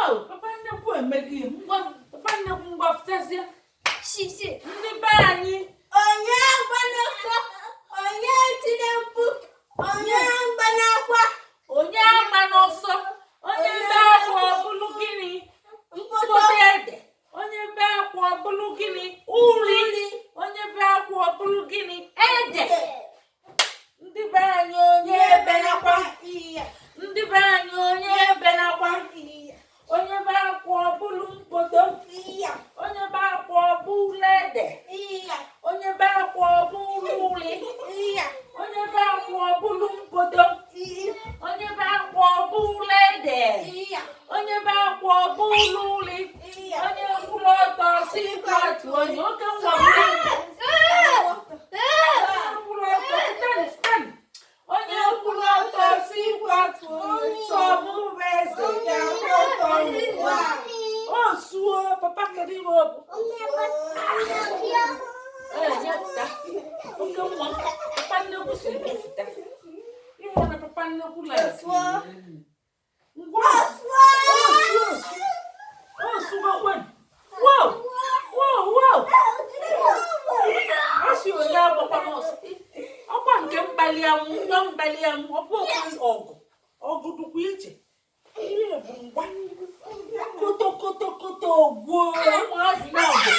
Oh, papa nnekwu emegi ngwa papa nnekwu ngwa fụtazie. Shishi. Ndị be anyị. Onye agbanakwa. Onye tiri mkpu. Onye agbanakwa. Onye agba n'ọsọ. Onye be akwa ọbụlụ gịnị? Mkpụrụ ede. Onye be akwa ọbụlụ gịnị? Uri. Onye be akwa ọbụlụ gịnị? Ede. Ndị be anyị onye ebenakwa. Ndị be anyị onye ebenakwa. Onye be akwa ọbụlụ mkpodo. Onye be akwa ọbụlụ ede. Onye be akwa ọbụlụ uri. Onye be akwa ọbụlụ mkpodo. Onye be akwa ọbụlụ ede. Onye be akwa ọbụlụ uri. Onye kwụrụ ọtọ si kwatu onye oke nwa onye kwụrụ ọtọ si kwatu sọmụreze ya ọtọ n'ụwa. O suo papa kedu ihe ọ bụ? Nyepụta oke nwa papa nnekwu si nyepụta ịhụ na papa nnekwu la ngwa wow asị onye agbakwa n'ọsọ ọkwa nke mkpali anwụ nwa mkpali anwụ ọbụ ọgụ dụkwa iche ihe bụ ngwa koto ogbuo ụmụazị na-abụ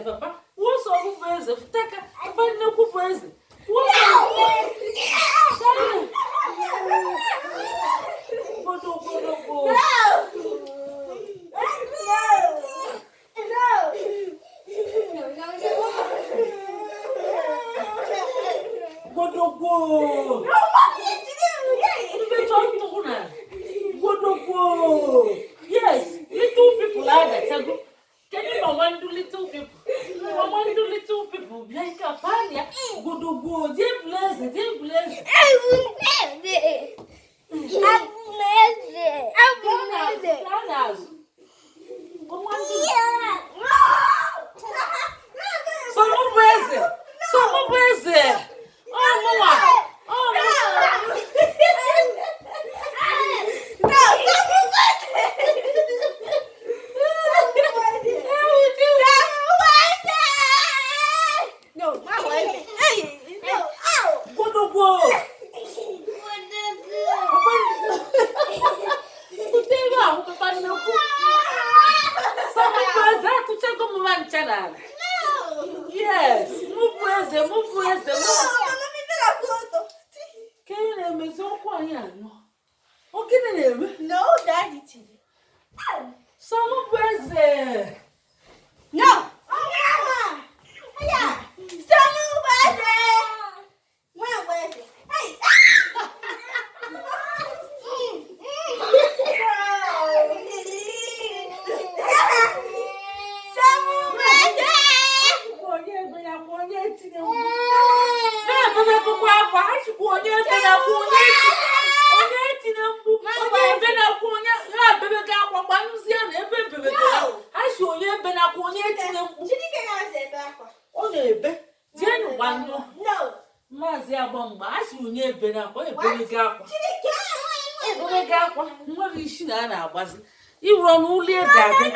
papa, what's all the ways of Taka? I find no good ways. Yes, little people are that. Can you know one do little people? One do little people like a panya. Go to go, they bless it, they bless it. Yes, move. No, Daddy. Some present. No. Maazị Agbamgba asị onye ebere akwa ebere akwa nwere isi na a na-agbazi iru ọnụ ụlọ ede abịa